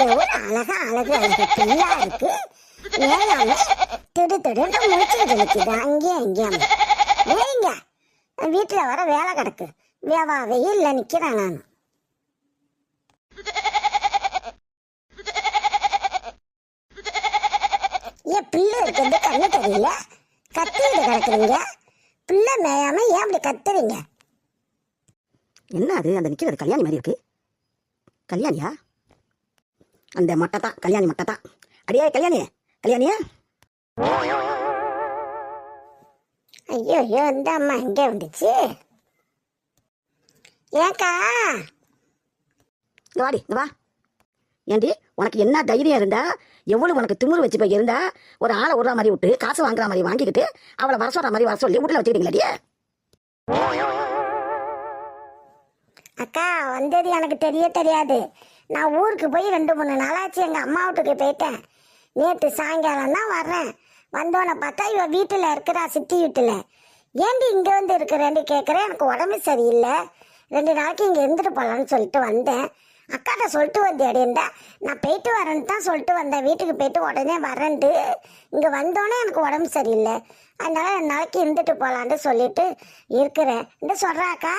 எவ்வளவு அழகா அழகு அழகு பிள்ளா இருக்கு. ஏழாம திடு திடுன்னு முடிச்சுட்டு நிக்குது அங்கேயும் இங்கேயும். ஏங்க வீட்டுல வர வேலை கிடக்கு, வெயில்ல நிக்கிறேன் நான். ஏன் பிள்ளை இருக்கிறது கண்ணு தெரியல, கத்திட்டு கிடக்குறீங்க. பிள்ளை மேயாம ஏன் அப்படி கத்துறீங்க? என்ன அது அந்த நிக்கிறது கல்யாணி மாதிரி இருக்கு? கல்யாணியா? அந்த மொட்டை தான் கல்யாணி, மொட்டை தான். அடியே கல்யாணி, கல்யாணியா? ஐயோ ஐயோ, இந்த அம்மா எங்கே வந்துச்சு? ஏக்கா இங்க வாடி, இங்க வா. ஏண்டி உனக்கு என்ன தைரியம் இருந்தா, எவ்வளவு உனக்கு திமிரு வச்சு போய் இருந்தா, ஒரு ஆளை விடுற மாதிரி விட்டு காசு வாங்குற மாதிரி வாங்கிக்கிட்டு அவளை வர சொல்ற மாதிரி வர சொல்லி வீட்டுல வச்சுக்கிட்டீங்களே. அக்கா வந்தது எனக்கு தெரியாது. நான் ஊருக்கு போய் 2-3 நாளாச்சு. எங்கள் அம்மா வீட்டுக்கு போயிட்டேன். நேற்று சாயங்காலம் தான் வர்றேன். வந்தோன்னே பார்த்தா இவ வீட்டில் இருக்கிறா, சித்தி வீட்டில். ஏண்டி இங்கே வந்து இருக்கிறேன்னு கேட்குறேன். எனக்கு உடம்பு சரியில்லை, 2 நாளைக்கு இங்கே இருந்துட்டு போகலான்னு சொல்லிட்டு வந்தேன். அக்காட்ட சொல்லிட்டு வந்தேடின்டா. நான் போயிட்டு வரேன்னு தான் சொல்லிட்டு வந்தேன். வீட்டுக்கு போயிட்டு உடனே வரேன்ட்டு. இங்கே வந்தோடனே எனக்கு உடம்பு சரியில்லை, அதனால 2 நாளைக்கு இருந்துட்டு போகலான்ட்டு சொல்லிட்டு இருக்கிறேன் என்று சொல்கிறாக்கா.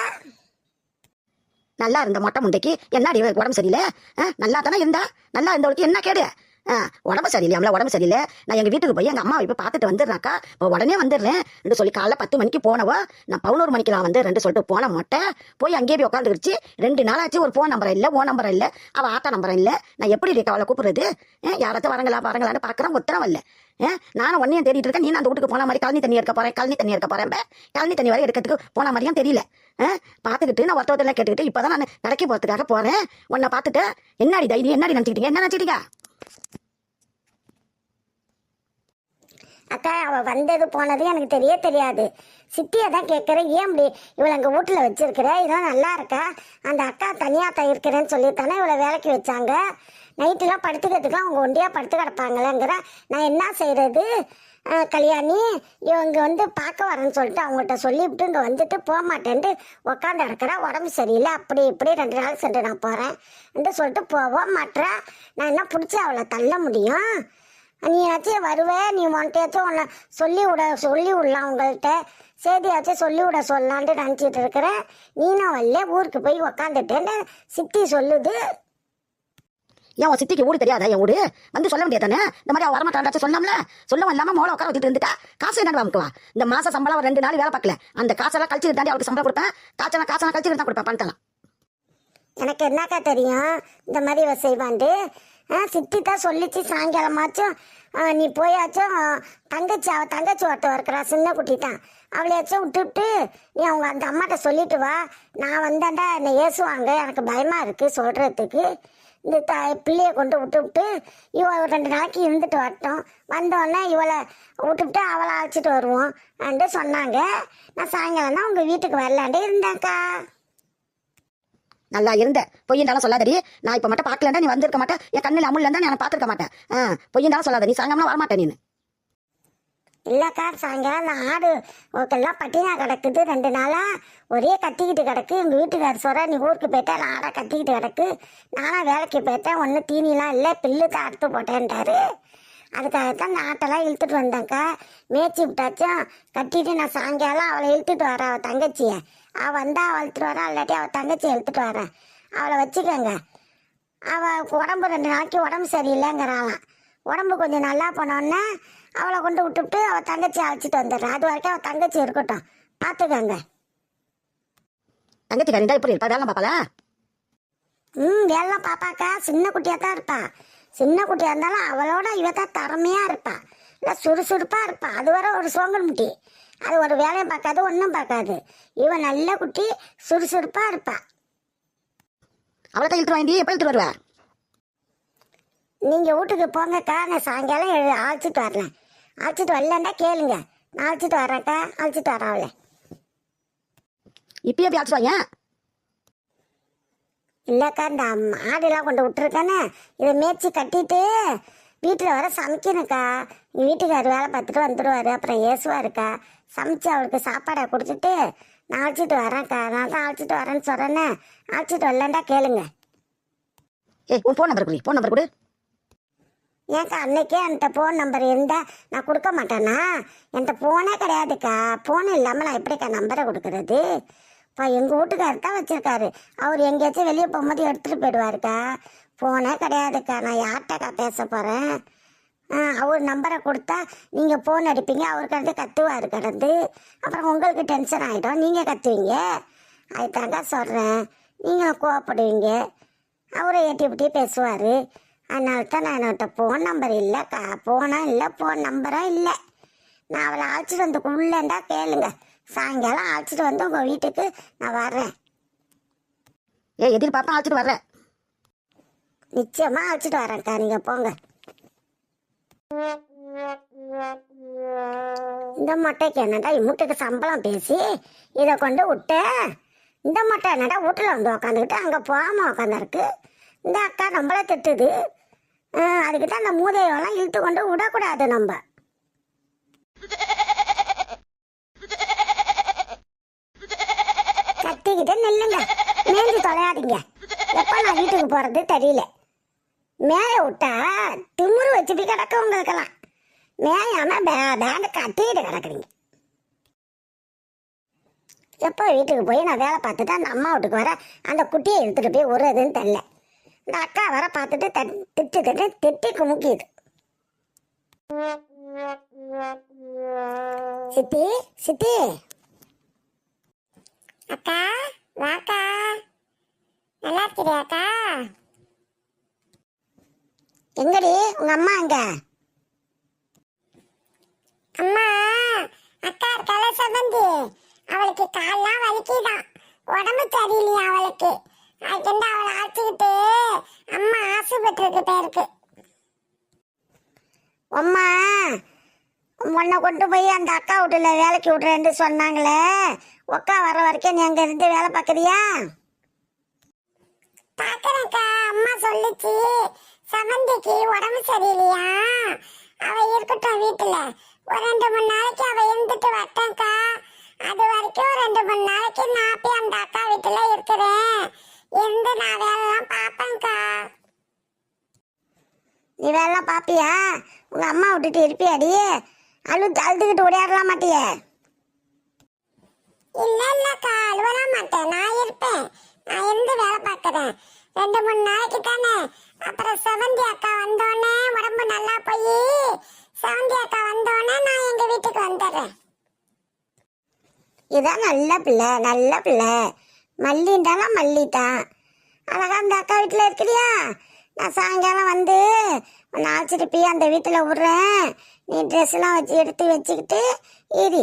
நல்லா இருந்த மொட்டை முண்டைக்கு என்னடி உடம்பு சரியில்லை? நல்லா தானே இருந்தா, நல்லா இருந்தவளுக்கு என்ன கேடு? உடம்பு சரியில்லையாம்ல, உடம்பு சரியில்லை. நான் எங்கள் வீட்டுக்கு போய் எங்கள் அம்மாவை இப்போ பார்த்துட்டு வந்துடுறாக்கா, இப்போ உடனே வந்துடுறேன் என்று சொல்லி காலைல 10 மணிக்கு போனவோ, நான் 11 மணிக்கெலாம் வந்து 2 சொல்லிட்டு போன மொட்டை போய் அங்கேயே போய் உட்காந்துருச்சு. 2 நாளாச்சு. ஒரு ஃபோன் நம்பர் இல்லை, ஓ நம்பர் இல்லை, அவள் ஆட்டா நம்பரும் இல்லை. நான் எப்படி இருக்கா அவளை கூப்பிடுறது? யாராச்சும் வரங்களான்னு பார்க்குறேன், உத்தரவு இல்லை. நானும் ஒன்னையும் தேடிட்டு இருக்கேன். நீ அந்த வீட்டுக்கு போன மாதிரி கழனி தண்ணி எடுக்க போகிறேன், கழனி தண்ணி எடுக்க போகிறேன். கழனி தண்ணி வரை எடுக்கிறதுக்கு போன மாதிரியும் தெரியல. பார்த்துக்கிட்டு நான் ஒருத்தவத்தெல்லாம் கேட்டுக்கிட்டு இப்போ தான் நான் கடைக்கு போகிறதுக்காக போகிறேன். உன்னை பார்த்துட்டு என்னடி தைரியம், என்னடி நினச்சிக்கிட்டீங்க, என்ன நினச்சிட்டீங்க? அக்கா அவள் வந்தது போனது எனக்கு தெரியாது. சித்தியை தான் கேட்குறேன், ஏன் இப்படி இவளை எங்கள் வீட்டில் வச்சிருக்கிற? இதெல்லாம் நல்லா இருக்கா? அந்த அக்கா தனியாக தான் இருக்கிறேன்னு சொல்லித்தானே இவளை வேலைக்கு வச்சாங்க. நைட்டுலாம் படுத்துக்கிறதுக்குலாம் அவங்க ஒண்டியாக படுத்து கிடப்பாங்களேங்கிற. நான் என்ன செய்கிறது? கல்யாணி இவங்க வந்து பார்க்க வரேன்னு சொல்லிட்டு அவங்கள்ட்ட சொல்லிவிட்டு இங்கே வந்துட்டு போக மாட்டேன்ட்டு உக்காந்து கிடக்கிறா. உடம்பு சரியில்லை, அப்படி இப்படி 2 நாள் சென்று நான் போகிறேன் என்று சொல்லிட்டு போவோம் மாட்டேன். நான் என்ன பிடிச்சி அவளை தள்ள முடியும்? நீ ஏதாச்சும் வருவேன், நீ உன்ட்டையாச்சும் உன்னை சொல்லி விடலாம், உங்கள்கிட்ட செய்தியாச்சும் சொல்லி விட சொல்லலான்ட்டு நினச்சிட்டு இருக்கிறேன். நீனும் வரல, ஊருக்கு போய் உக்காந்துட்டேன்னு சித்தி சொல்லுது. ஏன் உன் சித்திக்கு ஊடு தெரியாதா? என் ஊடு வந்து சொல்ல முடியாது தானே? இந்த மாதிரி அவள் வரமாட்டாண்டாச்சும் சொல்லாமல, சொல்லவும் இல்லாமல் மோளை உட்கார வச்சுட்டு இருந்துட்டா. காசு என்ன வாங்கிக்குவா? இந்த மாதம் சம்பளம் ஒரு 2 நாள் வேலை பார்க்கல, அந்த காசெல்லாம் கழிச்சு தாண்டி அவளுக்கு சம்பளம் கொடுப்பேன். காசெல்லாம் கழிச்சு தான் கொடுப்பேன் பணத்தெல்லாம். எனக்கு என்னக்கா தெரியும் இந்த மாதிரி இவ செய்வான்ட்டு? சித்தி தான் சொல்லிச்சு சாயங்காலமாச்சும் நீ போயாச்சும் அவள் தங்கச்சி ஒருத்தவ இருக்கிறா, சின்ன குட்டி தான், அவளையாச்சும் விட்டுவிட்டு நீ அவங்க அந்த அம்மாட்ட சொல்லிட்டு வா. நான் வந்தாண்டா என்னை ஏசுவாங்க, எனக்கு பயமாக இருக்குது சொல்கிறதுக்கு. இந்த பிள்ளையை கொண்டு விட்டுவிட்டு இவள் 2 நாளைக்கு இருந்துட்டு வரட்டும், வந்தோடனே இவளை விட்டுவிட்டு அவளை அழைச்சிட்டு வருவோம் அண்டு சொன்னாங்க. நான் சாயங்காலம் தான் உங்கள் வீட்டுக்கு வரலான்ட்டு இருந்தேன்க்கா. நல்லா இருந்த பொய்யண்டாலும் சொல்லாதடி. நான் இப்போ மட்டும் பார்க்கலண்டா நீ வந்திருக்க மாட்டேன், என் கண்ணில் அமுல் இருந்தா நான் பார்த்துருக்க மாட்டேன். பொய்யண்டாலும் சொல்லாத, நீ சாயங்காலம் வரமாட்டேன். நீ இல்லைக்கா, சாயங்காலம் அந்த ஆடு ஓக்கெல்லாம் பட்டினா கிடக்குது 2 நாளாக ஒரே கத்திக்கிட்டு கிடக்கு. எங்கள் வீட்டுக்கார் சொல்கிற நீ ஊருக்கு போயிட்டேன், ஆடை கத்திக்கிட்டு கிடக்கு. நானும் வேலைக்கு போயிட்டேன், ஒன்றும் தீனிலாம் இல்லை, பில்லு தான் அறுத்து போட்டேன்ட்டாரு. அதுக்காகத்தான் இந்த ஆட்டெல்லாம் இழுத்துட்டு வந்தேன்க்கா. மேய்ச்சி விட்டாச்சும் கட்டிட்டு நான் சாயங்காலம் அவளை இழுத்துட்டு வரேன், அவள் தங்கச்சியை. அவள் வந்தால் அவள் இழுத்துட்டு வரேன், இல்லாட்டி அவள் தங்கச்சியை இழுத்துட்டு வரேன். அவளை வச்சுக்கோங்க. அவள் உடம்பு 2 நாளைக்கு உடம்பு சரியில்லைங்கிறாளாம். உடம்பு கொஞ்சம் நல்லா போனோன்னே அவளை கொண்டு விட்டுவிட்டு அவள் தங்கச்சியை அழைச்சிட்டு வந்துடுறேன். அது வரைக்கும் அவள் தங்கச்சி இருக்கட்டும், பார்த்துக்கோங்க. தங்கச்சி கரெக்டாக எப்படி இருப்பா? வேலை பார்ப்பாளா? வேலை பாப்பாக்கா. சின்ன குட்டியாக தான் இருப்பா. சின்ன குட்டியாக இருந்தாலும் அவளோட இவ தான் திறமையாக இருப்பா, இல்லை சுறுசுறுப்பாக இருப்பா. அது வர ஒரு சோங்கல் முட்டி, அது ஒரு வேலையும் பார்க்காது, ஒன்றும் பார்க்காது. இவன் நல்ல குட்டி, சுறுசுறுப்பாக இருப்பா. அவளை தான் இழுத்து வாங்கி எப்போ இழுத்து வருவேன்? நீங்கள் வீட்டுக்கு போங்கக்கா, நான் சாயங்காலம் அழைச்சிட்டு வரேன். அழைச்சிட்டு வரலண்டா கேளுங்க, நான் அழைச்சிட்டு வரேன்க்கா. அழைச்சிட்டு வரேன் அவளை. இப்பயே போய் அழைச்சிட்டு வாங்க. இல்லைக்கா, இந்த ஆடுலாம் கொண்டு விட்டுருக்கானே, இதை மேய்ச்சி கட்டிட்டு வீட்டில் வர சமைக்கணுக்கா. எங்கள் வீட்டுக்கார் வேலை பார்த்துட்டு வந்துடுவார், அப்புறம் ஏசுவாருக்கா. சமைச்சு அவளுக்கு சாப்பாடை கொடுத்துட்டு நான் அழைச்சிட்டு வரேன்க்கா. நான் தான் அழைச்சிட்டு வரேன்னு சொல்கிறேன்னே. அழைச்சிட்டு வரலண்டா கேளுங்க. ஏய் உன் ஃபோன் நம்பர் கொடு, ஃபோன் நம்பர் கொடு. ஏன்க்கா அன்னைக்கே என்கிட்ட ஃபோன் நம்பர் இருந்தால் நான் கொடுக்க மாட்டேனா? என்கிட்ட ஃபோனே கிடையாதுக்கா. ஃபோன் இல்லாமல் நான் எப்படிக்கா நம்பரை கொடுக்கறது? இப்போ எங்கள் வீட்டுக்காரர் தான் வச்சுருக்காரு. அவர் எங்கேயாச்சும் வெளியே போகும்போது எடுத்துகிட்டு போயிடுவாருக்கா. ஃபோனே கிடையாதுக்கா. நான் யார்கிட்டக்கா பேச போகிறேன்? அவர் நம்பரை கொடுத்தா நீங்கள் ஃபோன் அடிப்பீங்க, அவர் கடந்து கத்துவார் கடந்து. அப்புறம் உங்களுக்கு டென்ஷன் ஆகிடும், நீங்கள் கத்துவீங்க. அதுதாங்க சொல்கிறேன், நீங்களும் கோவப்படுவீங்க. அவரை ஏட்டி விட்டி பேசுவார். அதனால தான் நான் என்கிட்ட ஃபோன் நம்பர் இல்லைக்கா. ஃபோனும் இல்லை, ஃபோன் நம்பரும் இல்லை. நான் அவளை அழைச்சிட்டு வந்து உள்ளேண்டா கேளுங்க. சாயங்காலம் அழைச்சிட்டு வந்து உங்கள் வீட்டுக்கு நான் வர்றேன். ஏய் எதிர்பார்த்தா அழைச்சிட்டு வர்றேன். நிச்சயமாக அழைச்சிட்டு வரேன்க்கா, நீங்கள் போங்க. இந்த மொட்டைக்கு என்னடா இம்முட்டுக்கு சம்பளம் பேசி இதை கொண்டு விட்டு, இந்த மொட்டை என்னடா வீட்டில் வந்து உக்காந்துக்கிட்டு அங்கே போகாமல் உக்காந்துருக்கு. இந்த அக்கா நம்மள திட்டுது. அதுக்கு தான் அந்த மூதையெல்லாம் இழுத்து கொண்டு விடக்கூடாது. நம்ம கத்திக்கிட்டே நில்லுங்க, மேய்ஞ்சி தொலையாதீங்க. எப்போ நான் வீட்டுக்கு போகிறது தெரியல. மேய விட்டா திமுரு வச்சுட்டு கிடக்க உங்களுக்கெல்லாம். மேயாம பேண்டு கட்டிக்கிட்டு கிடக்குறீங்க. எப்போ வீட்டுக்கு போய் நான் வேலை பார்த்துட்டு அந்த அம்மா வீட்டுக்கு வர அந்த குட்டியை எடுத்துகிட்டு போய் விடுறதுன்னு தெரியல. இந்த அக்கா வர பார்த்துட்டு திட்டு திட்டி குமுக்கிது. சித்தி சித்தி, அக்கா வாக்கா, நல்லா இருக்கிறியாக்கா? எங்கடி உங்க அம்மா எங்க? அம்மா அக்கா இருக்கால சம்பந்தி, அவளுக்கு கால்லாம் வலிக்குதான், உடம்பு சரியில்லையா அவளுக்கு. அதுக்கு அவளை அழைச்சிக்கிட்டு அம்மா ஆஸ்பத்திரிக்கு போயிருக்கு. அம்மா உன்னை கொண்டு போய் அந்த அக்கா வீட்டுல வேலைக்கு விட்றேன்னு சொன்னாங்களே, அக்கா வர வரைக்கும் நீ அங்க இருந்து வேலை பார்க்குறியா? பார்க்குறேன்க்கா. அம்மா சொல்லிச்சு சமந்திக்கு உடம்பு சரியில்லையா, அவ இருக்கட்டும் வீட்டுல ஒரு 2-3 நாளைக்கு அவ இருந்துட்டு வரட்டேன்க்கா. அது வரைக்கும் 2-3 நாளைக்கு நான் போய் அந்த அக்கா வீட்டுல இருக்கிறேன். இருந்து நான் வேலைலாம் பார்ப்பேன்க்கா. நீ வேலைலாம் பாப்பியா? உங்க அம்மா விட்டுட்டு இருப்பியாடி? அழுதுகிட்டு ஓடியாடலாம் மாட்டியே? இல்லக்கா, அழுவலாம் மாட்டேன், நான் இருப்பேன். நான் இருந்து வேலை பார்க்கறேன். 2-3 நாளைக்கு தானே. அப்புறம் செவந்தி அக்கா வந்தோடனே உடம்பு நல்லா போய் செவந்தி அக்கா வந்தோடனே நான் எங்க வீட்டுக்கு வந்துடுறேன். இதான் நல்ல பிள்ளை, நல்ல பிள்ளை. மல்லின்றாலும் மல்லிதான். அழகா அந்த அக்கா வீட்டில் இருக்கிறியா? நான் சாயங்காலம் வந்து அழைச்சிட்டு போய் அந்த வீட்டில் விட்றேன். நீ ட்ரெஸ்லாம் எடுத்து வச்சுக்கிட்டு இரு.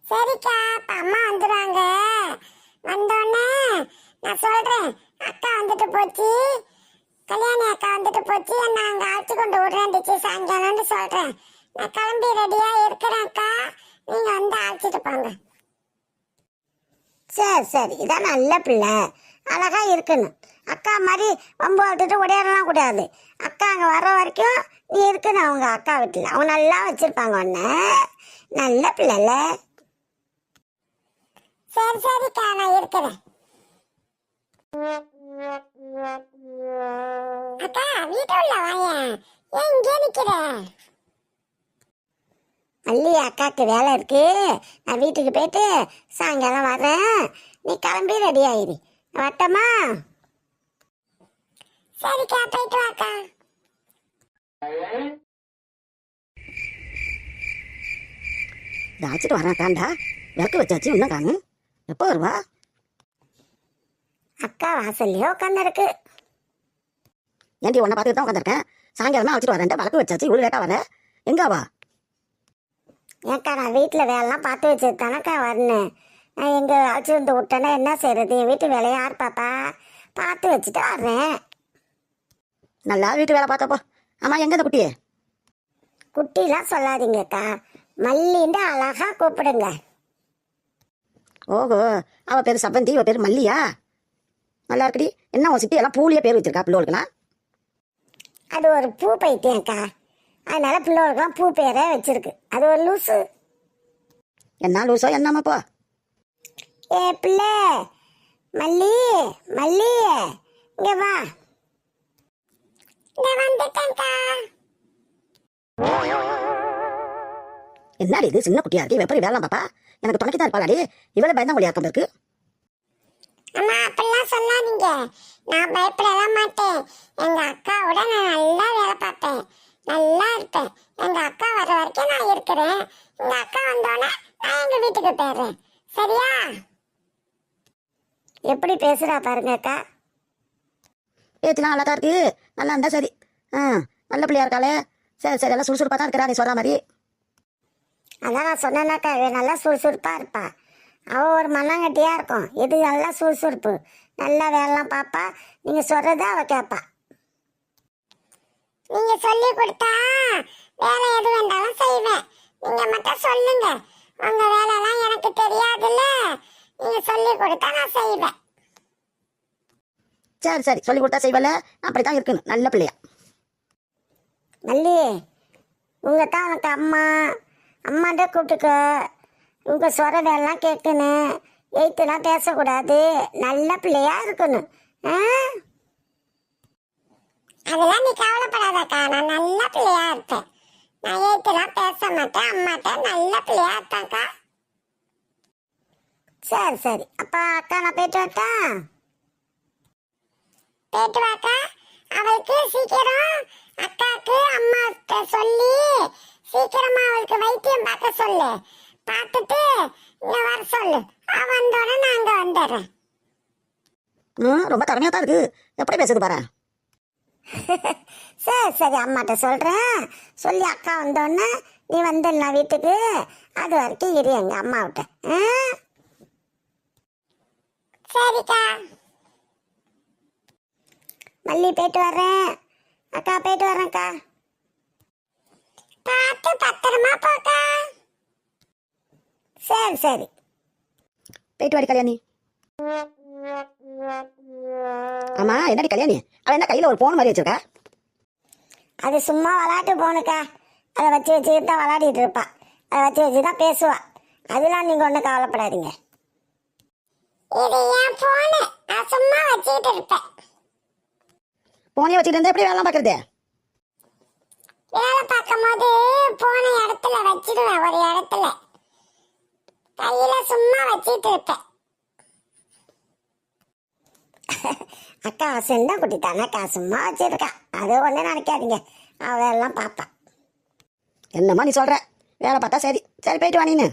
சரிக்கா, அப்ப அம்மா வந்துடுவாங்க. வந்தோடனே நான் சொல்றேன், அக்கா வந்துட்டு போச்சு, கல்யாணி அக்கா வந்துட்டு போச்சு, என்ன அங்க அழைச்சி கொண்டு விட்றேன் சாயங்காலம்னு சொல்றேன். நான் கிளம்பி ரெடியா இருக்கிறேன் அக்கா, நீங்க வந்து அழைச்சிட்டு போங்க. சரி சரி, இதான் நல்ல பிள்ளை, அழகா இருக்கணும். அக்கா மாதிரி வம்பு விட்டுட்டு உடையாடலாம் கூடாது. அக்கா அங்கே வர்ற வரைக்கும் நீ இருக்கணும் அவங்க அக்கா வீட்டில். அவங்க நல்லா வச்சிருப்பாங்க உன்னை. நல்ல பிள்ளைல. சரி சரிக்கா, நான் இருக்கிறேன். அக்கா வீட்டுள்ள வாயேன், ஏன் இங்கே நிக்கிற? மல்லி அக்காவுக்கு வேலை இருக்கு, நான் வீட்டுக்கு போயிட்டு சாயங்காலம் வர்றேன். நீ கிளம்பி ரெடி ஆயிரு. வட்டமா? சரிக்கா, போயிட்டு வாக்கா. அழைச்சிட்டு வரேன் காண்டா, விளக்கு வச்சாச்சு, இன்னும் காணும். எப்போ வருவா? அக்கா வாசல்லையோ உட்காந்துருக்கு. ஏன்டி உன்னை பார்த்துட்டு தான் உட்காந்துருக்கேன். சாயங்காலமா அழைச்சிட்டு வரேன், விளக்கு வச்சாச்சு, இவ்வளோ லேட்டாக வர. எங்காவா? ஏக்கா நான் வீட்டில் வேலைலாம் பார்த்து வச்சது தானக்கா வரணும். நான் எங்கே அழைச்சிட்டு வந்து விட்டேன்னா என்ன செய்யறது? என் வீட்டு வேலையை யார் பாப்பா? பார்த்து வச்சுட்டு வர்றேன். நல்லா வீட்டு வேலை பார்த்தப்போ. ஆமாம், எங்கே இந்த குட்டியே? குட்டிலாம் சொல்லாதீங்கக்கா, மல்லின்னு அழகா கூப்பிடுங்க. ஓஹோ, அவள் பேர் சபந்தி, இவள் பேர் மல்லியா? நல்லா இருக்குடி. என்ன உன் சிட்டி எல்லாம் பூலியே பேர் வச்சிருக்கா பிள்ளைகளுக்குலாம்? அது ஒரு பூ பைத்தியம்க்கா, அதனால பிள்ளைகளுக்குலாம் பூ பேரே வச்சிருக்கு. அது ஒரு லூசு. என்ன லூசோ என்னம்மாப்போ? ஏ பிள்ளை, மல்லி மல்லி இங்க வா. இங்க வந்துட்டேன்க்கா. என்னடி இது சின்ன குட்டியா இருக்கு, எப்படி வேலை பாப்பா? எனக்கு துணைக்கு தான் இருப்பாளாடி, இவ்வளவு பயந்தா முடியா இருக்கு. அம்மா அப்படிலாம் சொல்லாதீங்க, நான் பயப்படலாம் மாட்டேன். எங்க அக்காவோட நான் நல்லா வேலை பார்ப்பேன், நல்லா இருப்பேன். எங்க அக்கா வர வரைக்கும் நான் இருக்கிறேன். எங்க அக்கா வந்தோடனே நான் எங்க வீட்டுக்கு போயிடுறேன், சரியா? எப்படி பேசுறா பாருங்க அக்கா. ஏத்திலாம் நல்லா தான் இருக்கு, நல்லா இருந்தா சரி. நல்ல பிள்ளையா இருக்காளே. சரி சரி, எல்லாம் சுறுசுறுப்பா தான் இருக்கிறா நீ சொல்ற மாதிரி. அதான் நான் சொன்னேன்னாக்கா, இவ நல்லா சுறுசுறுப்பா இருப்பா. அவ ஒரு மண்ணாங்கட்டியா இருக்கும், இது நல்லா சுறுசுறுப்பு, நல்லா வேலைலாம் பாப்பா. நீங்க சொல்றத அவ கேட்பா. நீங்க சொல்லி கொடுத்தா வேலை எது வேண்டாலும் செய்வேன். நீங்க மட்டும் சொல்லுங்க, உங்க வேலைலாம் எனக்கு தெரியாதுல்ல. நீங்க சொல்லி கொடுத்தா நான் செய்வேன். சரி சரி, சொல்லி கொடுத்தா செய்வல, அப்படித்தான் இருக்கணும் நல்ல பிள்ளையா. மல்லி, உங்க தான் உனக்கு அம்மா, அம்மாண்ட கூப்பிட்டுக்க. உங்க சொல்ற வேலைலாம் கேட்கணும், எய்த்துலாம் பேசக்கூடாது, நல்ல பிள்ளையா இருக்கணும். அதெல்லாம் நீ கவலைப்படாதக்கா, நான் நல்ல பிள்ளையா இருப்பேன். நான் எய்த்துலாம் பேச மாட்டேன், அம்மாட்ட நல்ல பிள்ளையா இருப்பேன்க்கா. சரி சரி, அப்பா அக்கா நான் போயிட்டு வரட்டா? போயிட்டு வாக்கா. அவளுக்கு சீக்கிரம் அக்காவுக்கு அம்மாட்ட சொல்லி சீக்கிரமா அவளுக்கு வைத்தியம் பார்க்க சொல்லு. பார்த்துட்டு இங்க வர சொல்லு. அவ வந்தோடனே நான் அங்க வந்துடுறேன். ரொம்ப திறமையா தான் இருக்கு, எப்படி பேசுது பாரு. சரி சரி, அம்மாட்ட சொல்றேன். சொல்லி அக்கா வந்தோடனே நீ வந்துடலாம் வீட்டுக்கு. அது வரைக்கும் இரு எங்க அம்மாவிட்ட. சரிக்கா. மல்லி போயிட்டு வர்றேன். அக்கா போயிட்டு வர்றேன்க்கா. பார்த்து பத்திரமா போக்கா. சரி சரி, போயிட்டு வாடி கல்யாணி. ஆமா, என்னடி கல்யாணி, அவ என்ன கையில ஒரு போன் மாதிரி வச்சிருக்கா? அது சும்மா விளையாட்டு போனுக்கா. அதை வச்சு வச்சுக்கிட்டு தான் விளையாடிட்டு இருப்பா. அதை வச்சு வச்சு தான் பேசுவா. அதெல்லாம் நீங்க ஒன்றும் கவலைப்படாதீங்க. இது என் போனு, நான் சும்மா வச்சுக்கிட்டு இருப்பேன். போனே வச்சுட்டு இருந்தா எப்படி வேலை பார்க்கறது? வேலை பார்க்கும் போது போன இடத்துல வச்சிருவேன், ஒரு இடத்துல கையில சும்மா வச்சுட்டு இருப்பேன். அக்கா செண்டா குட்டி தானே அக்கா, சும்மா வச்சிருக்கா. அது ஒண்ணு நினைக்காதீங்க, அவ எல்லாம் பாப்பா. என்னம்மா நீ சொல்ற, வேலை பார்த்தா சரி. சரி போயிட்டு வா நீனு.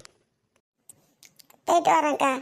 போயிட்டு வரேன்க்கா.